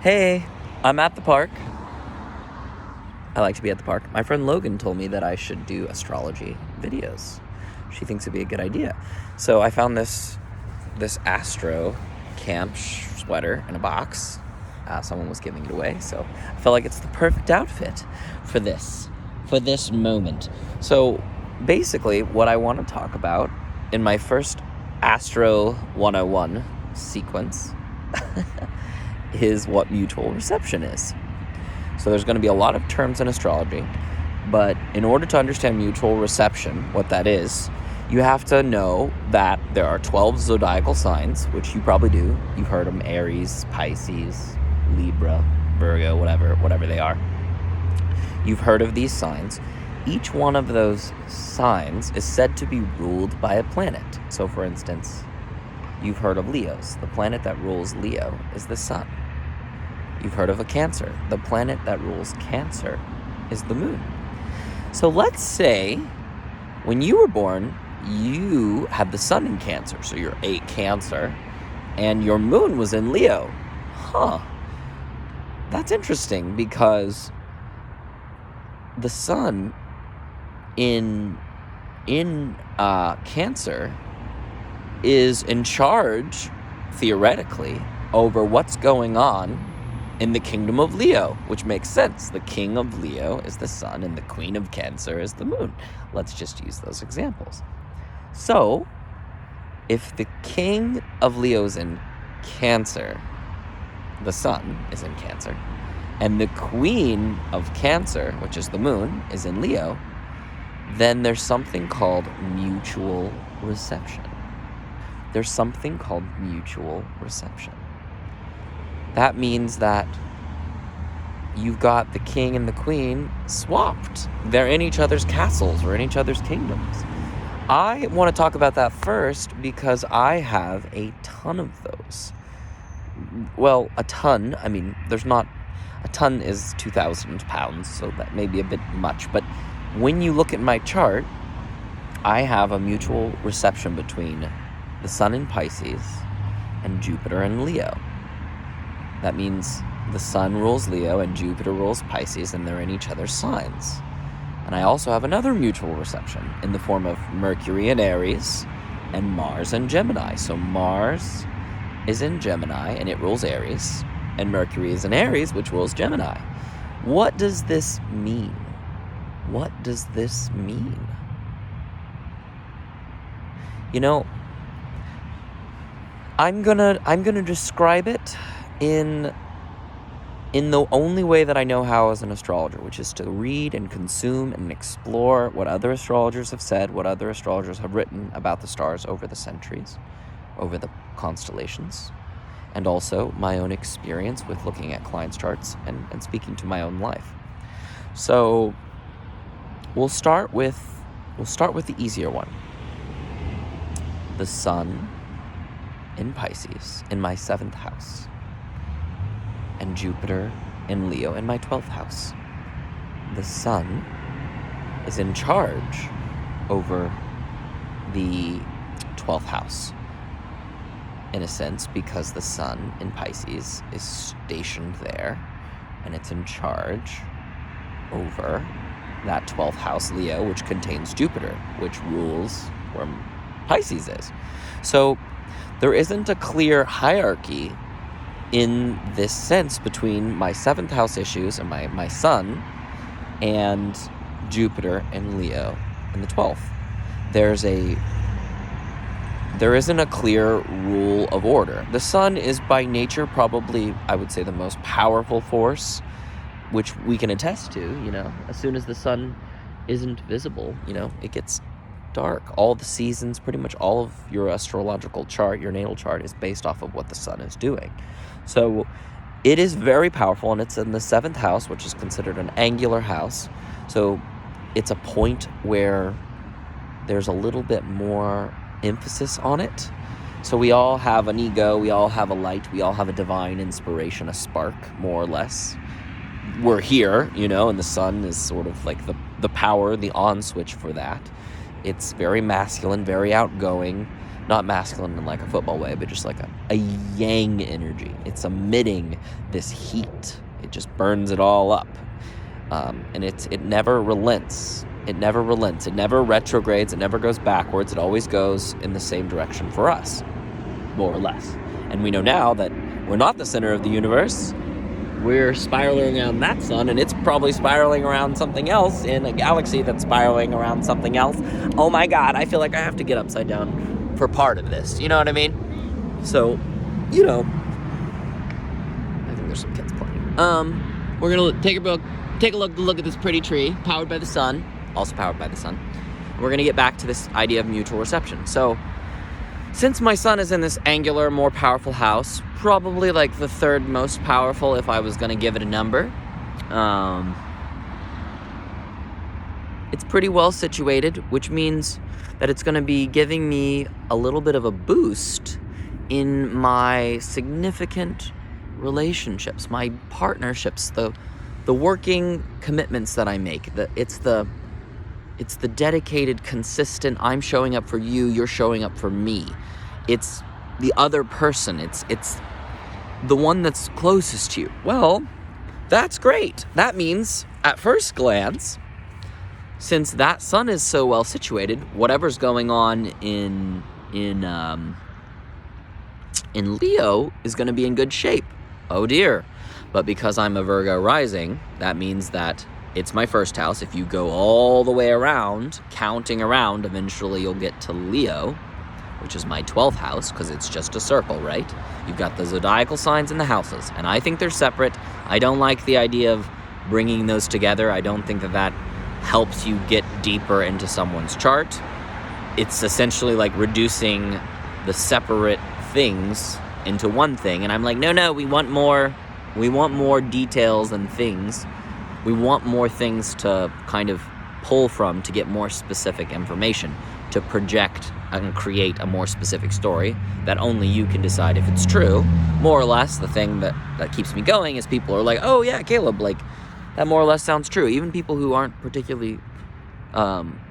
Hey, I'm at the park. I like to be at the park. My friend Logan told me that I should do astrology videos. She thinks it'd be a good idea. So I found this astro camp sweater in a box. Someone was giving it away, so I felt like it's the perfect outfit for this moment. So basically, what I want to talk about in my first Astro 101 sequence is what mutual reception is. So there's going to be a lot of terms in astrology, but in order to understand mutual reception, what that is, you have to know that there are 12 zodiacal signs, which you probably do. You've heard them: Aries, Pisces, Libra, Virgo, whatever they are. You've heard of these signs. Each one of those signs is said to be ruled by a planet. So for instance, you've heard of Leos. The planet that rules Leo is the sun. You've heard of a Cancer. The planet that rules Cancer is the moon. So let's say when you were born, you had the sun in Cancer, so you're a Cancer, and your moon was in Leo. That's interesting, because the sun in Cancer is in charge, theoretically, over what's going on in the kingdom of Leo, which makes sense. The king of Leo is the sun, and the queen of Cancer is the moon. Let's just use those examples. So, if the king of Leo is in Cancer, the sun is in Cancer, and the queen of Cancer, which is the moon, is in Leo, then there's something called mutual reception. There's something called mutual reception. That means that you've got the king and the queen swapped. They're in each other's castles or in each other's kingdoms. I want to talk about that first because I have a ton of those. Well, a ton. I mean, there's not... A ton is 2,000 pounds, so that may be a bit much. But when you look at my chart, I have a mutual reception between the sun in Pisces and Jupiter in Leo. That means the sun rules Leo and Jupiter rules Pisces, and they're in each other's signs. And I also have another mutual reception in the form of Mercury in Aries and Mars in Gemini. So Mars is in Gemini, and it rules Aries, and Mercury is in Aries, which rules Gemini. What does this mean? What does this mean? You know, I'm gonna describe it in the only way that I know how as an astrologer, which is to read and consume and explore what other astrologers have said, what other astrologers have written about the stars over the centuries, over the constellations, and also my own experience with looking at clients' charts and speaking to my own life. So we'll start with the easier one. The sun in Pisces in my 7th house, and Jupiter in Leo in my 12th house. The sun is in charge over the 12th house, in a sense, because the sun in Pisces is stationed there, and it's in charge over that 12th house, Leo, which contains Jupiter, which rules where Pisces is. So there isn't a clear hierarchy in this sense between my 7th house issues and my sun and Jupiter and Leo in the 12th. There isn't a clear rule of order. The sun is by nature probably, I would say, the most powerful force, which we can attest to. As soon as the sun isn't visible, it gets dark. All the seasons, pretty much all of your astrological chart, your natal chart, is based off of what the sun is doing. So it is very powerful, and it's in the 7th house, which is considered an angular house. So it's a point where there's a little bit more emphasis on it. So we all have an ego, we all have a light, we all have a divine inspiration, a spark, more or less. We're here, and the sun is sort of like the power, the on switch for that. It's very masculine, very outgoing, not masculine in like a football way, but just like a yang energy. It's emitting this heat. It just burns it all up. And it never relents. It never relents. It never retrogrades. It never goes backwards. It always goes in the same direction for us, more or less. And we know now that we're not the center of the universe. We're spiraling around that sun, and it's probably spiraling around something else in a galaxy that's spiraling around something else. Oh my God, I feel like I have to get upside down for part of this. You know what I mean? So, you know, I think there's some kids playing. We're going to take a look at this pretty tree, powered by the sun, also powered by the sun. We're going to get back to this idea of mutual reception. So, since my sun is in this angular, more powerful house, probably like the third most powerful if I was going to give it a number, it's pretty well situated, which means that it's going to be giving me a little bit of a boost in my significant relationships, my partnerships, the working commitments that I make. It's the dedicated, consistent, I'm showing up for you, you're showing up for me. It's the other person. It's the one that's closest to you. Well, that's great. That means, at first glance, since that sun is so well situated, whatever's going on in Leo is going to be in good shape. Oh dear. But because I'm a Virgo rising, that means that it's my first house. If you go all the way around, counting around, eventually you'll get to Leo, which is my 12th house, because it's just a circle, right? You've got the zodiacal signs and the houses, and I think they're separate. I don't like the idea of bringing those together. I don't think that helps you get deeper into someone's chart. It's essentially like reducing the separate things into one thing, and I'm like, no, we want more details and things. We want more things to kind of pull from to get more specific information, to project and create a more specific story that only you can decide if it's true. More or less, the thing that keeps me going is people are like, oh yeah, Caleb, like, that more or less sounds true. Even people who aren't particularly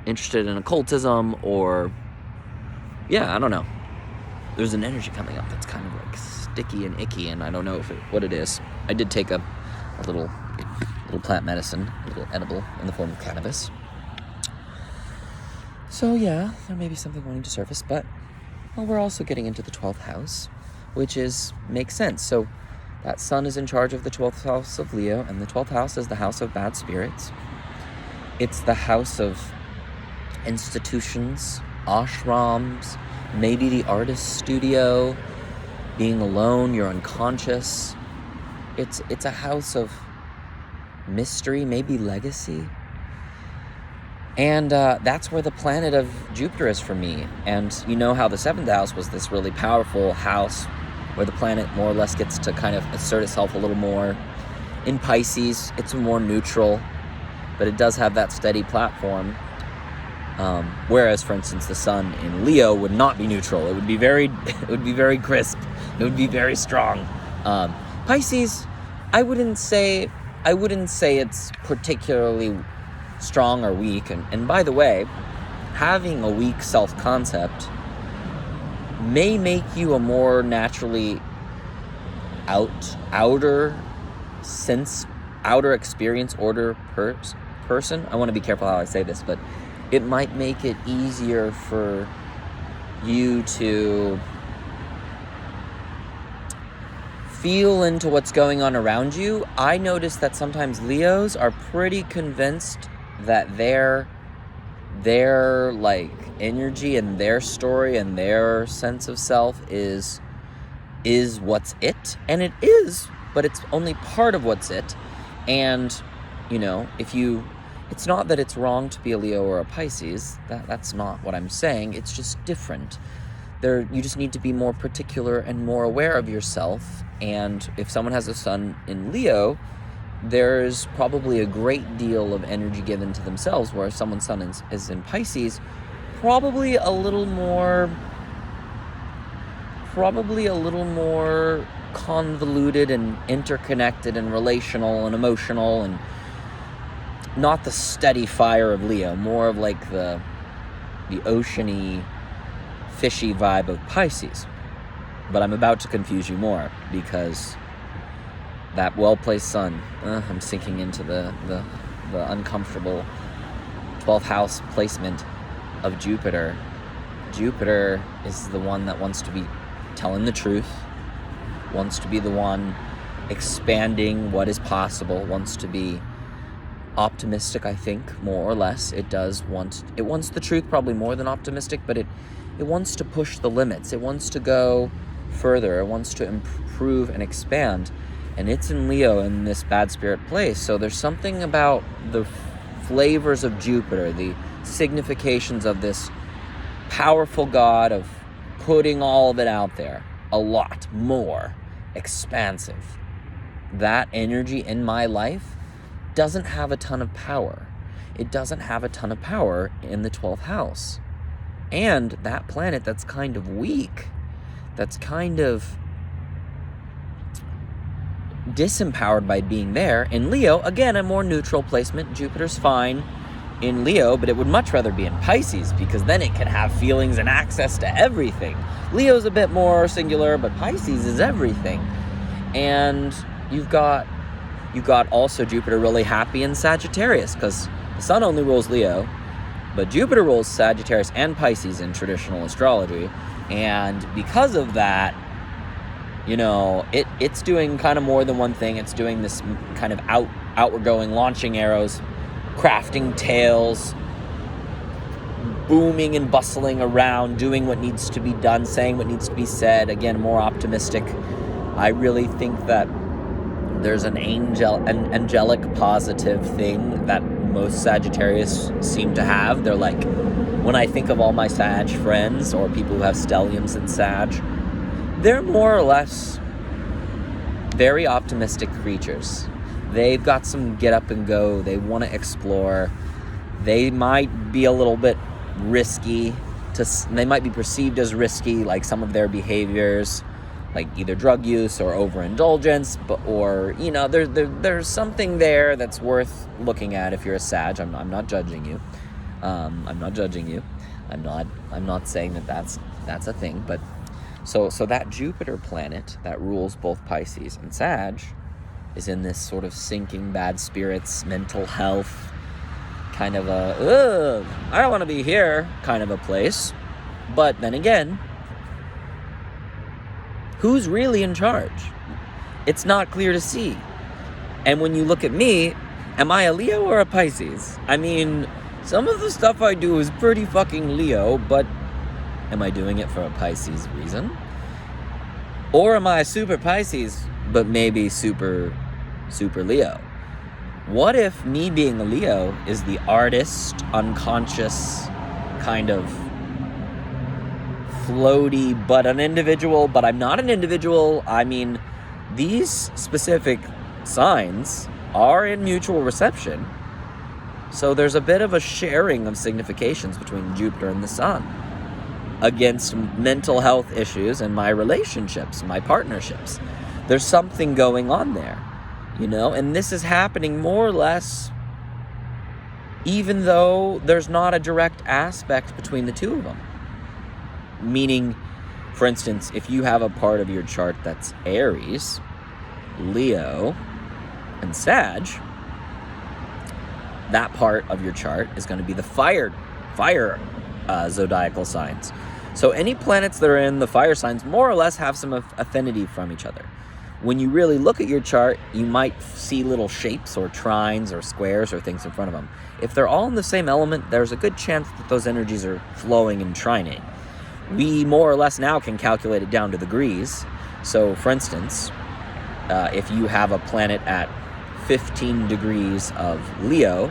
interested in occultism or, yeah, I don't know. There's an energy coming up that's kind of like sticky and icky, and I don't know what it is. I did take a little plant medicine, a little edible in the form of cannabis. So yeah, there may be something wanting to surface, but we're also getting into the 12th house, which makes sense. So that sun is in charge of the 12th house of Leo, and the 12th house is the house of bad spirits. It's the house of institutions, ashrams, maybe the artist studio, being alone, you're unconscious. It's a house of mystery, maybe legacy. And that's where the planet of Jupiter is for me. And you know how the 7th house was this really powerful house where the planet more or less gets to kind of assert itself a little more. In Pisces, it's more neutral, but it does have that steady platform. Whereas, for instance, the sun in Leo would not be neutral. It would be very crisp. It would be very strong. Pisces, I wouldn't say it's particularly strong or weak. And by the way, having a weak self-concept may make you a more naturally outer experience order person. I want to be careful how I say this, but it might make it easier for you to feel into what's going on around you. I notice that sometimes Leos are pretty convinced that their like energy and their story and their sense of self is what's it, and it is, but it's only part of what's it. And you know, it's not that it's wrong to be a Leo or a Pisces. That's not what I'm saying. It's just different. You just need to be more particular and more aware of yourself. And if someone has a sun in Leo, there's probably a great deal of energy given to themselves, whereas someone's sun is in Pisces, probably a little more convoluted and interconnected and relational and emotional, and not the steady fire of Leo, more of like the oceany fishy vibe of Pisces. But I'm about to confuse you more, because that well-placed sun, I'm sinking into the uncomfortable 12th house placement of Jupiter. Jupiter is the one that wants to be telling the truth, wants to be the one expanding what is possible, wants to be optimistic, I think, more or less. It wants the truth probably more than optimistic, but it wants to push the limits. It wants to go further. It wants to improve and expand. And it's in Leo in this bad spirit place. So there's something about the flavors of Jupiter, the significations of this powerful god of putting all of it out there, a lot more expansive. That energy in my life doesn't have a ton of power. It doesn't have a ton of power in the 12th house. And that planet that's kind of weak, that's kind of disempowered by being there in Leo, again, a more neutral placement. Jupiter's fine in Leo, but it would much rather be in Pisces, because then it can have feelings and access to everything. Leo's a bit more singular, but Pisces is everything. And you've got also Jupiter really happy in Sagittarius, because the sun only rules Leo, but Jupiter rules Sagittarius and Pisces in traditional astrology. And because of that, it's doing kind of more than one thing. It's doing this kind of outward going, launching arrows, crafting tales, booming and bustling around, doing what needs to be done, saying what needs to be said. Again, more optimistic. I really think that there's an angelic positive thing that most Sagittarius seem to have. They're like, when I think of all my Sag friends or people who have stelliums in Sag, they're more or less very optimistic creatures. They've got some get up and go. They want to explore. They might be a little bit risky. They might be perceived as risky, like some of their behaviors, like either drug use or overindulgence, or there's something there that's worth looking at if you're a Sag. I'm not judging you. I'm not judging you. I'm not saying that that's a thing. But so that Jupiter planet that rules both Pisces and Sag is in this sort of sinking bad spirits, mental health, kind of I don't want to be here kind of a place. But then again, who's really in charge? It's not clear to see. And when you look at me, am I a Leo or a Pisces? I mean, some of the stuff I do is pretty fucking Leo, but am I doing it for a Pisces reason? Or am I a super Pisces, but maybe super Leo? What if me being a Leo is the artist, unconscious, kind of floaty, but an individual, but I'm not an individual? I mean, these specific signs are in mutual reception. So there's a bit of a sharing of significations between Jupiter and the sun against mental health issues and my relationships, my partnerships. There's something going on there, and this is happening more or less even though there's not a direct aspect between the two of them. Meaning, for instance, if you have a part of your chart that's Aries, Leo, and Sag, that part of your chart is going to be the fire zodiacal signs. So any planets that are in the fire signs more or less have some affinity from each other. When you really look at your chart, you might see little shapes or trines or squares or things in front of them. If they're all in the same element, there's a good chance that those energies are flowing and trining. We more or less now can calculate it down to degrees. So, for instance, if you have a planet at 15 degrees of Leo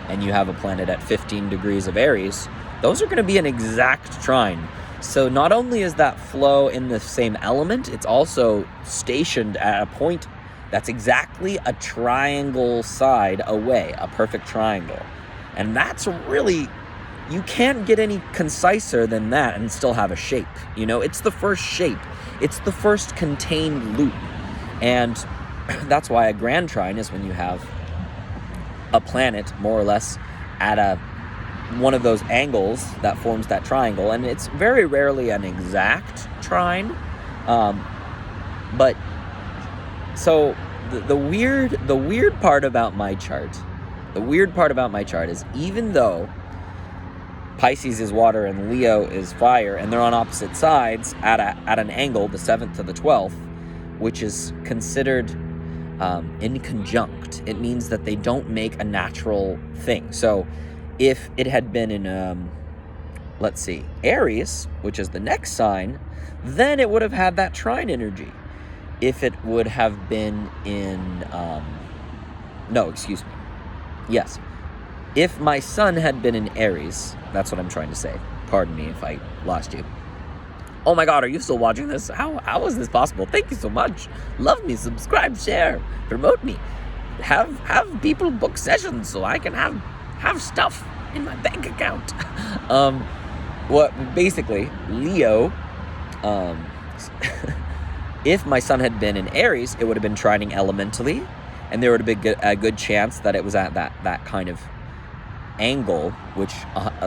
and you have a planet at 15 degrees of Aries, those are going to be an exact trine. So not only is that flow in the same element, it's also stationed at a point that's exactly a triangle side away, a perfect triangle. And that's really, you can't get any conciser than that and still have a shape. It's the first shape. It's the first contained loop. And that's why a grand trine is when you have a planet more or less at a one of those angles that forms that triangle, and it's very rarely an exact trine. But so the weird part about my chart, is even though Pisces is water and Leo is fire, and they're on opposite sides at an angle, the 7th to the 12th, which is considered inconjunct. It means that they don't make a natural thing. So if it had been in, let's see, Aries, which is the next sign, then it would have had that trine energy. If it would have been in, yes. If my sun had been in Aries, that's what I'm trying to say. Pardon me if I lost you. Oh my God, are you still watching this? How is this possible? Thank you so much. Love me, subscribe, share, promote me. Have people book sessions so I can have stuff in my bank account. Basically, Leo, if my sun had been in Aries, it would have been trining elementally, and there would have been a good chance that it was at that kind of angle, which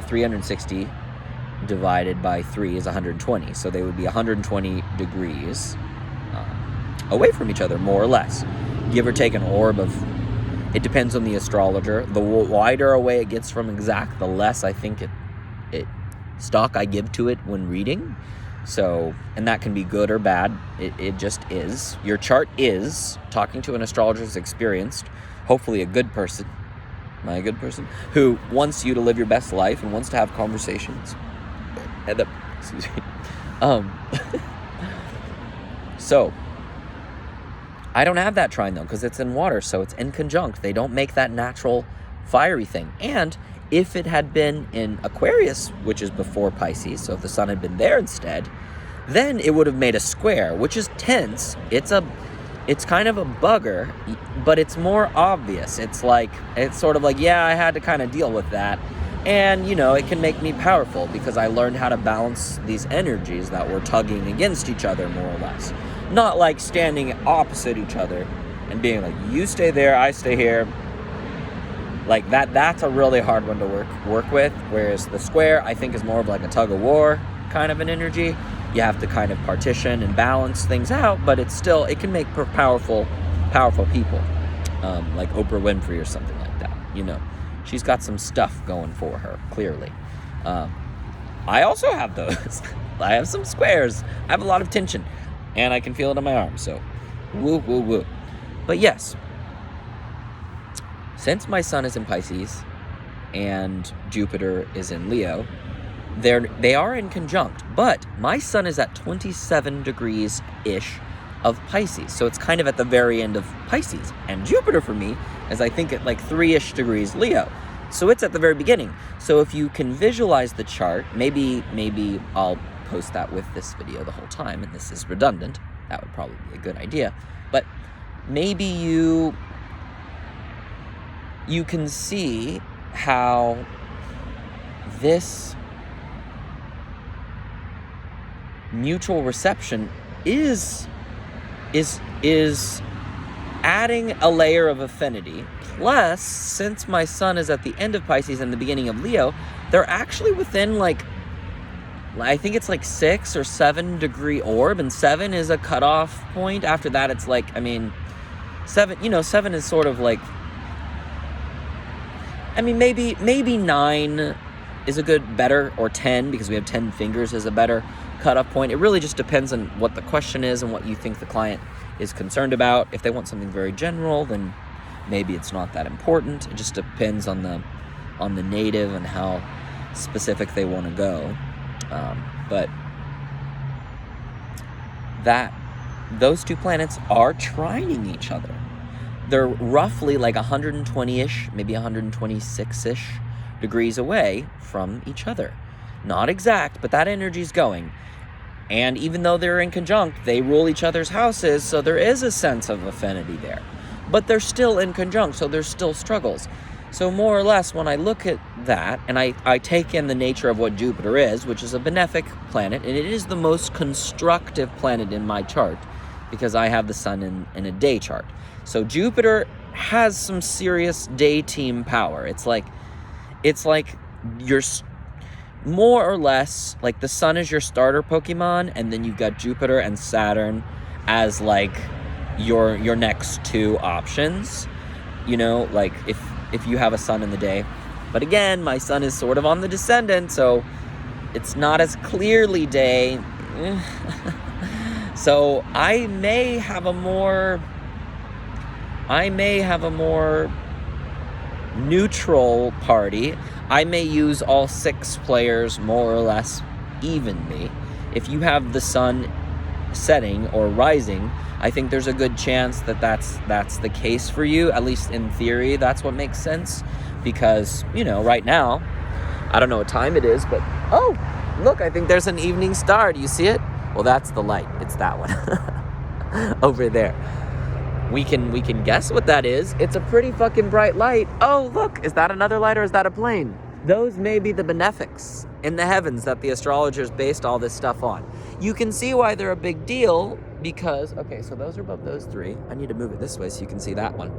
360 divided by 3 is 120. So they would be 120 degrees away from each other, more or less. Give or take an orb of, it depends on the astrologer. The wider away it gets from exact, the less I think it stock I give to it when reading. So, and that can be good or bad. It just is. Your chart is, talking to an astrologer who's experienced, hopefully a good person, my good person, who wants you to live your best life and wants to have conversations. Excuse me. So, I don't have that trine though, because it's in water, so it's inconjunct. They don't make that natural fiery thing. And if it had been in Aquarius, which is before Pisces, so if the sun had been there instead, then it would have made a square, which is tense. It's kind of a bugger, but it's more obvious. It's sort of like, yeah, I had to kind of deal with that. And, it can make me powerful because I learned how to balance these energies that were tugging against each other, more or less. Not like standing opposite each other and being like, you stay there, I stay here. Like that's a really hard one to work with. Whereas the square, I think, is more of like a tug of war kind of an energy. You have to kind of partition and balance things out, but it can make powerful people, like Oprah Winfrey or something like that. She's got some stuff going for her, clearly. I also have those. I have some squares. I have a lot of tension, and I can feel it in my arms, so woo, woo, woo. But yes, since my sun is in Pisces and Jupiter is in Leo, they are in conjunct, but my sun is at 27 degrees-ish of Pisces, so it's kind of at the very end of Pisces, and Jupiter for me is, I think, at like 3-ish degrees Leo, so it's at the very beginning. So if you can visualize the chart, maybe I'll post that with this video the whole time, and this is redundant. That would probably be a good idea, but maybe you can see how this mutual reception is adding a layer of affinity. Plus, since my sun is at the end of Pisces and the beginning of Leo, they're actually within I think it's 6 or 7 degree orb, and 7 is a cutoff point. After that, it's 7, 7 is sort of maybe 9 is a better, or 10, because we have 10 fingers is a better cutoff point. It really just depends on what the question is and what you think the client is concerned about. If they want something very general, then maybe it's not that important. It just depends on the native and how specific they want to go. But those two planets are trining each other. They're roughly 120-ish, maybe 126-ish degrees away from each other. Not exact, but that energy's going. And even though they're in conjunct, they rule each other's houses, so there is a sense of affinity there. But they're still in conjunct, so there's still struggles. So more or less, when I look at that, and I take in the nature of what Jupiter is, which is a benefic planet, and it is the most constructive planet in my chart, because I have the sun in a day chart. So Jupiter has some serious day team power. It's like you're more or less, like, the sun is your starter Pokemon, and then you've got Jupiter and Saturn as, like, your next two options, you know, like, if you have a sun in the day. But again, my sun is sort of on the descendant, so it's not as clearly day. So I may have a more neutral party. I may use all 6 players more or less evenly. If you have the sun setting or rising, I think there's a good chance that that's the case for you. At least in theory, that's what makes sense. Because, you know, right now, I don't know what time it is, but oh, look, I think there's an evening star. Do you see it? Well, that's the light. It's that one over there. We can guess what that is. It's a pretty fucking bright light. Oh, look, is that another light or is that a plane? Those may be the benefics in the heavens that the astrologers based all this stuff on. You can see why they're a big deal because, okay, so those are above those 3. I need to move it this way so you can see that one.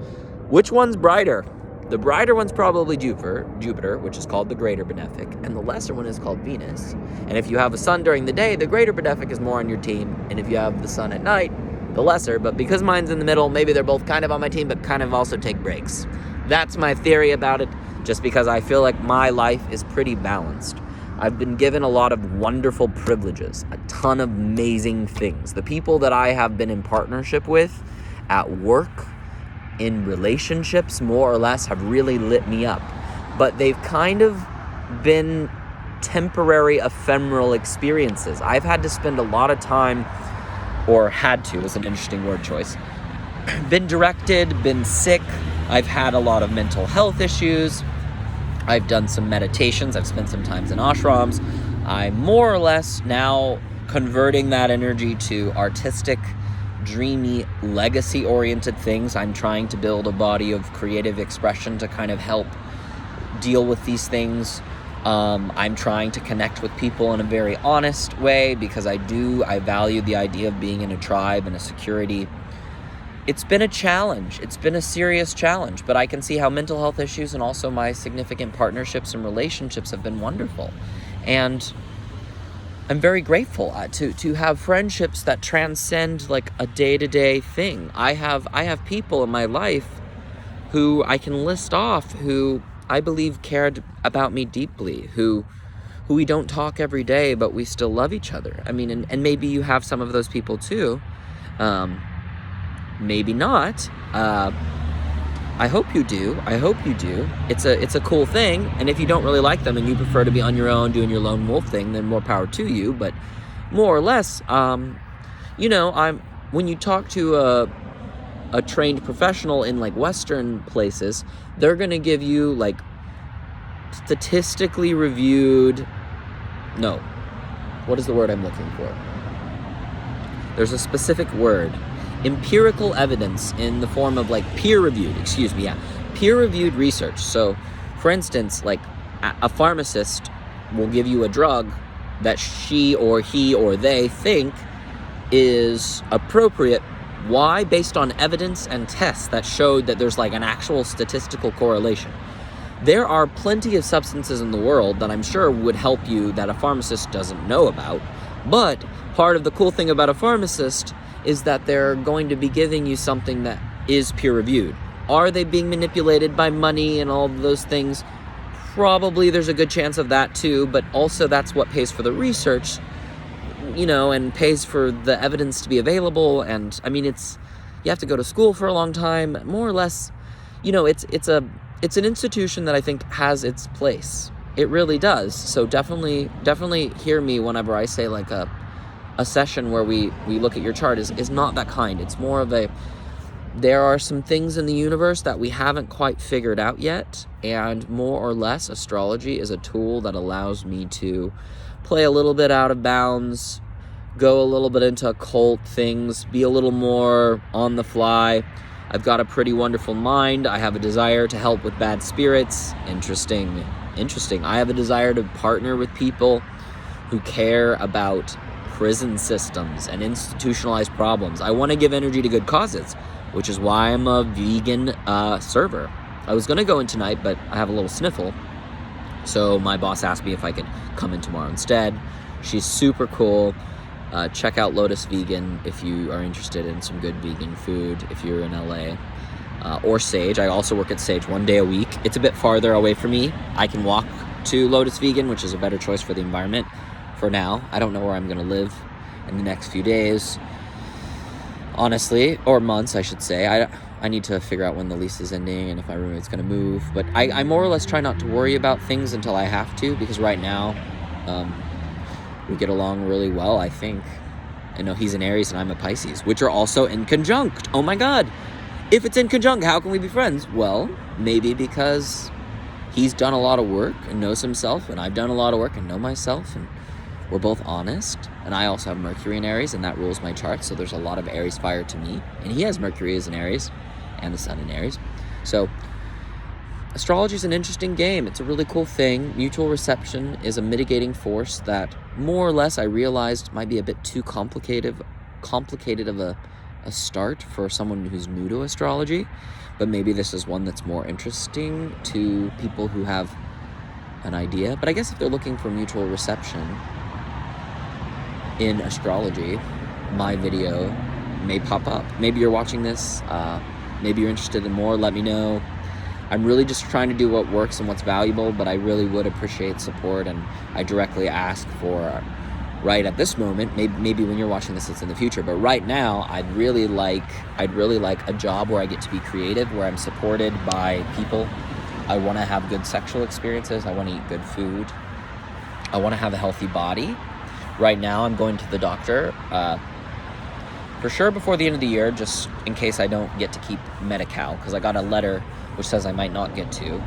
Which one's brighter? The brighter one's probably Jupiter, which is called the greater benefic, and the lesser one is called Venus. And if you have a sun during the day, the greater benefic is more on your team, and if you have the sun at night, the lesser. But because mine's in the middle, maybe they're both kind of on my team, but kind of also take breaks. That's my theory about it, just because I feel like my life is pretty balanced. I've been given a lot of wonderful privileges, a ton of amazing things. The people that I have been in partnership with at work, in relationships, more or less, have really lit me up. But they've kind of been temporary, ephemeral experiences. I've had to spend a lot of time, or had to, is an interesting word choice, been directed, been sick. I've had a lot of mental health issues. I've done some meditations. I've spent some time in ashrams. I'm more or less now converting that energy to artistic, dreamy, legacy-oriented things. I'm trying to build a body of creative expression to kind of help deal with these things. I'm trying to connect with people in a very honest way because I value the idea of being in a tribe and a security. It's been a challenge. It's been a serious challenge, but I can see how mental health issues and also my significant partnerships and relationships have been wonderful. And I'm very grateful to have friendships that transcend like a day-to-day thing. I have people in my life who I can list off who I believe cared about me deeply, who we don't talk every day, but we still love each other. I mean, and maybe you have some of those people too. Maybe not. I hope you do. It's a cool thing. And if you don't really like them and you prefer to be on your own doing your lone wolf thing, then more power to you. But more or less, when you talk to a trained professional in like Western places, they're going to give you like statistically reviewed. No. What is the word I'm looking for? There's a specific word. Empirical evidence in the form of like peer-reviewed research. So, for instance, like a pharmacist will give you a drug that she or he or they think is appropriate. Why? Based on evidence and tests that showed that there's like an actual statistical correlation. There are plenty of substances in the world that I'm sure would help you that a pharmacist doesn't know about. But part of the cool thing about a pharmacist is that they're going to be giving you something that is peer-reviewed. Are they being manipulated by money and all of those things? Probably there's a good chance of that too, but also that's what pays for the research, and pays for the evidence to be available. And I mean, you have to go to school for a long time, more or less. It's an institution that I think has its place. It really does. So definitely hear me whenever I say like a session where we look at your chart is not that kind. It's more of there are some things in the universe that we haven't quite figured out yet, and more or less astrology is a tool that allows me to play a little bit out of bounds, go a little bit into occult things, be a little more on the fly. I've got a pretty wonderful mind. I have a desire to help with bad spirits. Interesting. I have a desire to partner with people who care about prison systems and institutionalized problems. I want to give energy to good causes, which is why I'm a vegan server. I was going to go in tonight, but I have a little sniffle. So my boss asked me if I could come in tomorrow instead. She's super cool. Check out Lotus Vegan if you are interested in some good vegan food, if you're in LA. Or Sage. I also work at Sage 1 day a week. It's a bit farther away from me. I can walk to Lotus Vegan, which is a better choice for the environment for now. I don't know where I'm going to live in the next few days, honestly, or months, I should say. I need to figure out when the lease is ending and if my roommate's going to move. But I more or less try not to worry about things until I have to, because right now we get along really well, I think. I know he's an Aries and I'm a Pisces, which are also in conjunct. Oh my God. If it's in conjunct, how can we be friends? Well, maybe because he's done a lot of work and knows himself, and I've done a lot of work and know myself, and we're both honest. And I also have Mercury in Aries, and that rules my chart, so there's a lot of Aries fire to me. And he has Mercury as an Aries and the Sun in Aries. So astrology is an interesting game. It's a really cool thing. Mutual reception is a mitigating force that more or less I realized might be a bit too complicated of a start for someone who's new to astrology. But maybe this is one that's more interesting to people who have an idea. But I guess if they're looking for mutual reception in astrology, my video may pop up. Maybe you're watching this, maybe you're interested in more, let me know. I'm really just trying to do what works and what's valuable, but I really would appreciate support, and I directly ask for, right at this moment, maybe when you're watching this it's in the future, but right now I'd really like a job where I get to be creative, where I'm supported by people. I want to have good sexual experiences, I want to eat good food, I want to have a healthy body. Right now I'm going to the doctor for sure before the end of the year, just in case I don't get to keep Medi-Cal, because I got a letter which says I might not get to,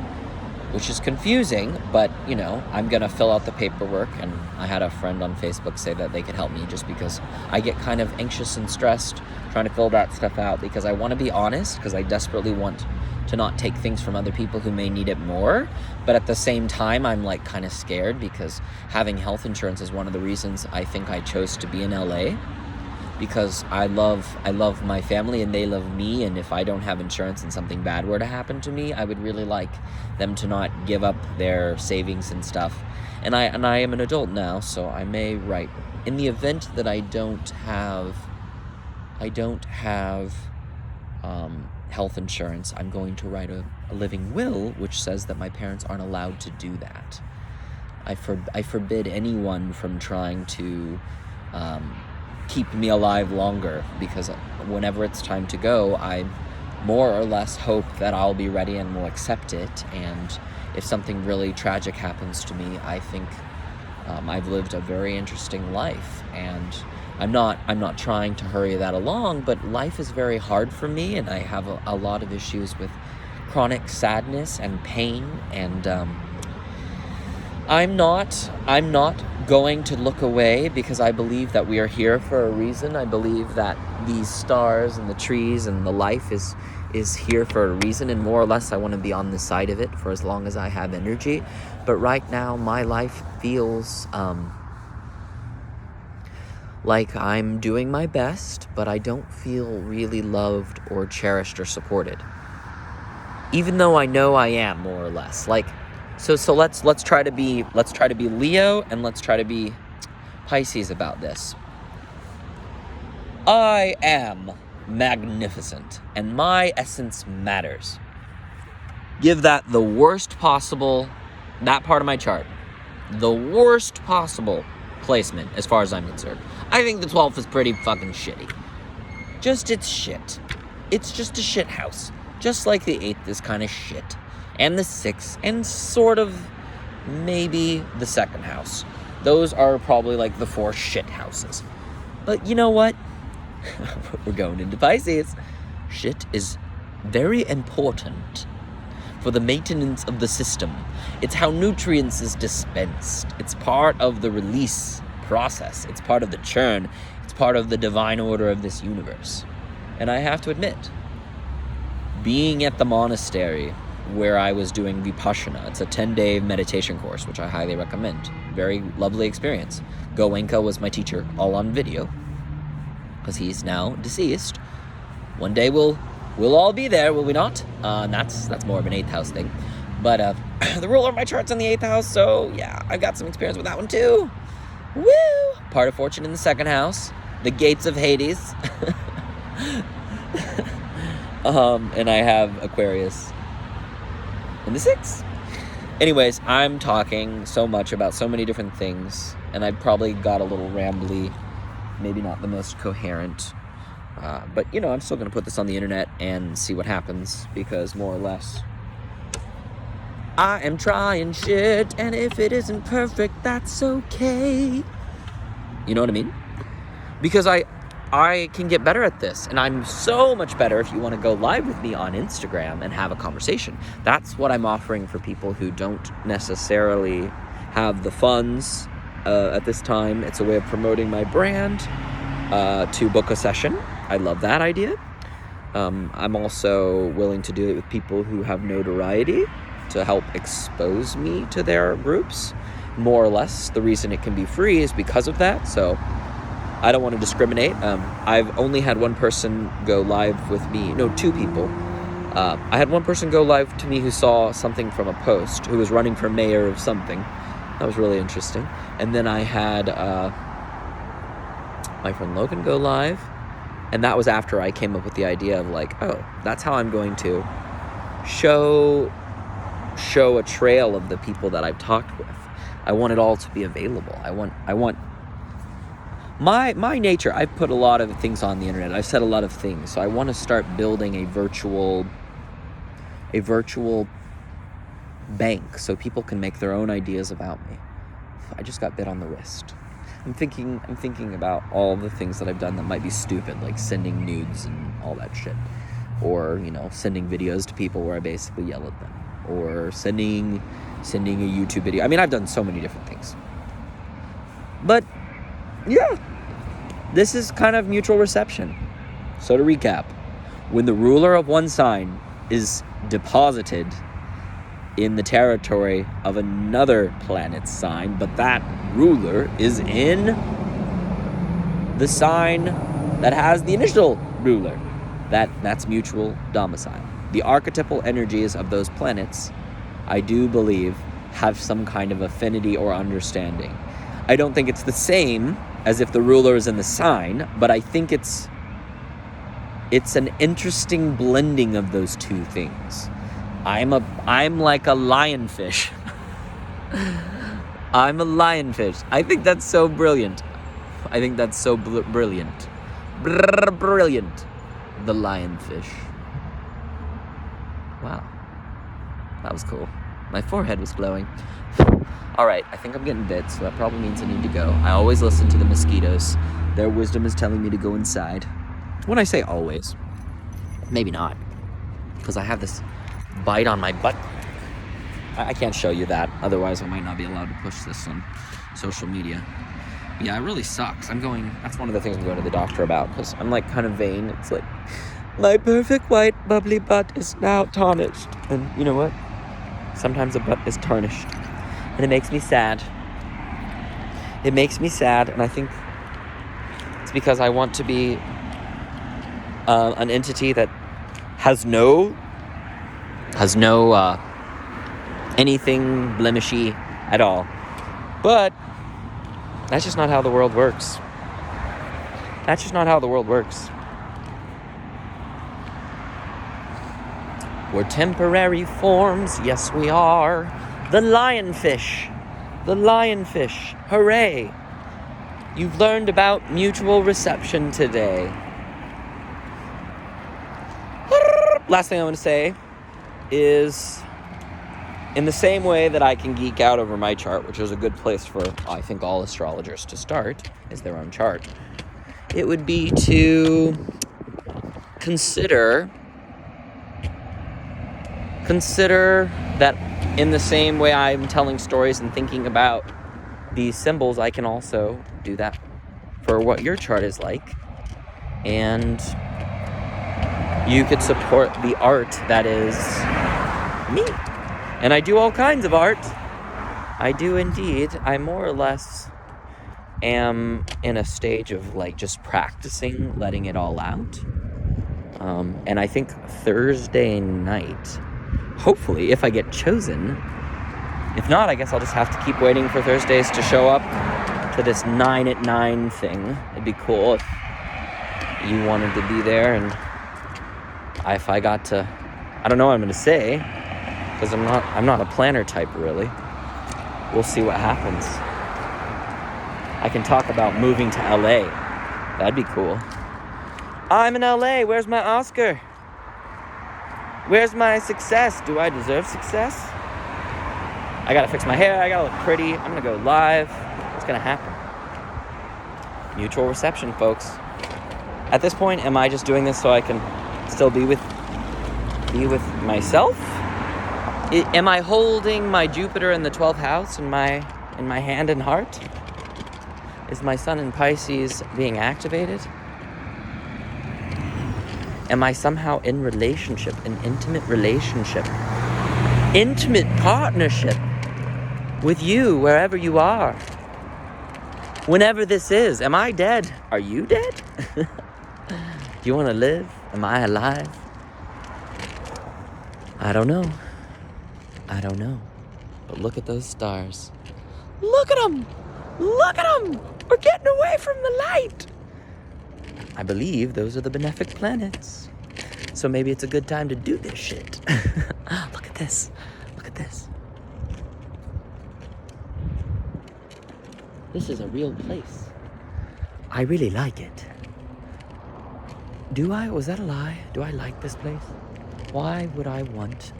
which is confusing, but you know, I'm gonna fill out the paperwork. And I had a friend on Facebook say that they could help me, just because I get kind of anxious and stressed trying to fill that stuff out, because I want to be honest, because I desperately want to not take things from other people who may need it more. But at the same time, I'm like kind of scared, because having health insurance is one of the reasons I think I chose to be in LA, because I love my family and they love me, and if I don't have insurance and something bad were to happen to me, I would really like them to not give up their savings and stuff. And I am an adult now, so I may write, in the event that I don't have health insurance, I'm going to write a living will which says that my parents aren't allowed to do that. I forbid anyone from trying to keep me alive longer, because whenever it's time to go, I more or less hope that I'll be ready and will accept it. And if something really tragic happens to me, I think I've lived a very interesting life, and I'm not trying to hurry that along, but life is very hard for me, and I have a lot of issues with chronic sadness and pain, and I'm not going to look away, because I believe that we are here for a reason. I believe that these stars and the trees and the life is here for a reason, and more or less I want to be on the side of it for as long as I have energy. But right now my life feels like I'm doing my best, but I don't feel really loved or cherished or supported, even though I know I am, more or less. Like, so let's try to be Leo, and let's try to be Pisces about this. I am magnificent, and my essence matters. Give that the worst possible, that part of my chart, the worst possible placement as far as I'm concerned. I think the 12th is pretty fucking shitty. It's shit. It's just a shit house. Just like the 8th is kind of shit. And the 6th, and sort of maybe the 2nd house. Those are probably like the 4 shit houses. But you know what? We're going into Pisces. Shit is very important for the maintenance of the system. It's how nutrients is dispensed. It's part of the release process. It's part of the churn. It's part of the divine order of this universe. And I have to admit, being at the monastery where I was doing Vipassana, it's a 10-day meditation course, which I highly recommend. Very lovely experience. Goenka was my teacher, all on video, because he's now deceased. One day we'll all be there, will we not? That's more of an 8th house thing. But the ruler of my chart's in the 8th house, so yeah, I've got some experience with that one too. Woo! Part of fortune in the 2nd house. The gates of Hades. And I have Aquarius in the 6th. Anyways, I'm talking so much about so many different things, and I probably got a little rambly, maybe not the most coherent, but I'm still going to put this on the internet and see what happens, because more or less, I am trying shit, and if it isn't perfect, that's okay. You know what I mean? Because I can get better at this, and I'm so much better if you want to go live with me on Instagram and have a conversation. That's what I'm offering for people who don't necessarily have the funds at this time. It's a way of promoting my brand to book a session. I love that idea. I'm also willing to do it with people who have notoriety to help expose me to their groups. More or less, the reason it can be free is because of that, so I don't want to discriminate. I've only had one person go live with me. No, 2 people. I had one person go live to me who saw something from a post, who was running for mayor of something. That was really interesting. And then I had my friend Logan go live. And that was after I came up with the idea of that's how I'm going to show a trail of the people that I've talked with. I want it all to be available. I want my nature. I've put a lot of things on the internet. I've said a lot of things. So I want to start building a virtual bank so people can make their own ideas about me. I just got bit on the wrist. I'm thinking about all the things that I've done that might be stupid, like sending nudes and all that shit. Or, sending videos to people where I basically yell at them. Or sending a YouTube video. I mean, I've done so many different things. But, yeah. This is kind of mutual reception. So to recap, when the ruler of one sign is deposited in the territory of another planet's sign, but that ruler is in the sign that has the initial ruler, that's mutual domicile. The archetypal energies of those planets, I do believe, have some kind of affinity or understanding. I don't think it's the same as if the ruler is in the sign, but I think it's an interesting blending of those two things. I'm like a lionfish. I'm a lionfish. I think that's so brilliant. Brilliant. Brilliant. The lionfish. Wow. That was cool. My forehead was glowing. Alright, I think I'm getting bit, so that probably means I need to go. I always listen to the mosquitoes. Their wisdom is telling me to go inside. When I say always, maybe not. Because I have this bite on my butt. I can't show you that, otherwise I might not be allowed to push this on social media. But yeah, it really sucks. That's one of the things I'm going to the doctor about, because I'm kind of vain. It's like, my perfect white bubbly butt is now tarnished. And you know what? Sometimes a butt is tarnished. And it makes me sad. And I think it's because I want to be an entity that has no anything blemishy at all. But that's just not how the world works. We're temporary forms, yes we are. The lionfish. Hooray. You've learned about mutual reception today. Last thing I want to say is, in the same way that I can geek out over my chart, which is a good place for, I think, all astrologers to start, is their own chart, it would be to consider that in the same way I'm telling stories and thinking about these symbols, I can also do that for what your chart is like. And you could support the art that is me. And I do all kinds of art. I do indeed. I more or less am in a stage of just practicing, letting it all out. And I think Thursday night, hopefully, if I get chosen. If not, I guess I'll just have to keep waiting for Thursdays to show up to this 9 at 9 thing. It'd be cool if you wanted to be there, and if I got to, I don't know what I'm going to say, because I'm not a planner type, really. We'll see what happens. I can talk about moving to LA. That'd be cool. I'm in LA. Where's my Oscar? Where's my success? Do I deserve success? I gotta fix my hair. I gotta look pretty. I'm gonna go live. What's gonna happen? Mutual reception, folks. At this point, am I just doing this so I can still be with myself? Am I holding my Jupiter in the 12th house in my hand and heart? Is my sun in Pisces being activated? Am I somehow in relationship, an intimate relationship, intimate partnership with you wherever you are? Whenever this is, am I dead? Are you dead? Do you want to live? Am I alive? I don't know. But look at those stars. Look at them! Look at them! We're getting away from the light! I believe those are the benefic planets. So maybe it's a good time to do this shit. Look at this. Look at this. This is a real place. I really like it. Do I? Was that a lie? Do I like this place? Why would I want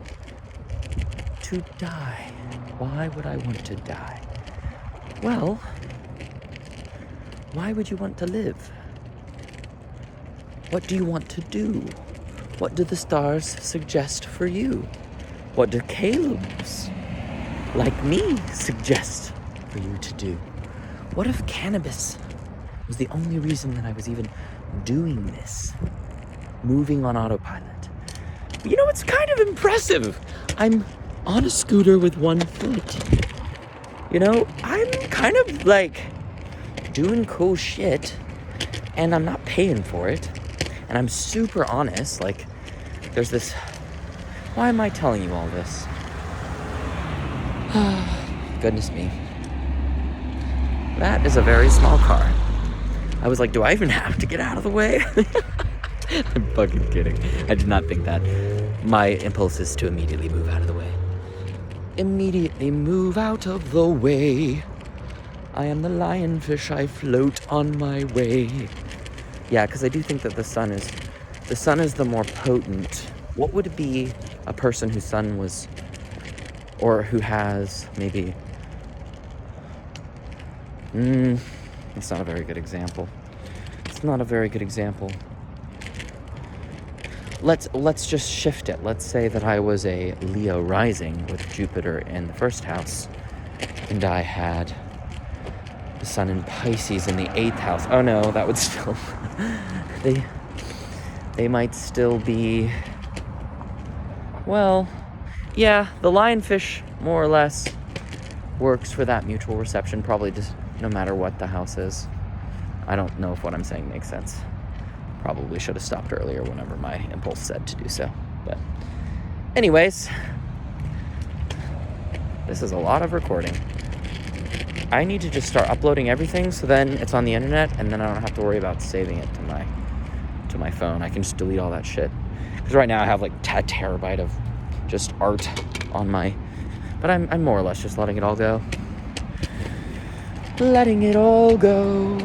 to die? Why would I want to die? Well, why would you want to live? What do you want to do? What do the stars suggest for you? What do Caleb's, like me, suggest for you to do? What if cannabis was the only reason that I was even doing this? Moving on autopilot. You know, it's kind of impressive. I'm on a scooter with one foot. You know, I'm kind of like doing cool shit, and I'm not paying for it. And I'm super honest. Like, there's this. Why am I telling you all this? Goodness me. That is a very small car. I was like, do I even have to get out of the way? I'm fucking kidding. I did not think that. My impulse is to immediately move out of the way. Immediately move out of the way. I am the lionfish, I float on my way. Yeah, because I do think that the sun is the more potent. What would it be a person whose sun was, or who has maybe, it's not a very good example. It's not a very good example. Let's just shift it. Let's say that I was a Leo rising with Jupiter in the first house, and I had the sun in Pisces in the 8th house. Oh no, that would still they might still be, well, yeah, the lionfish more or less works for that mutual reception, probably just no matter what the house is. I don't know if what I'm saying makes sense. Probably should have stopped earlier whenever my impulse said to do so. But anyways, this is a lot of recording. I need to just start uploading everything so then it's on the internet, and then I don't have to worry about saving it to my phone. I can just delete all that shit. Because right now I have like a terabyte of just art on my, but I'm more or less just letting it all go. Letting it all go.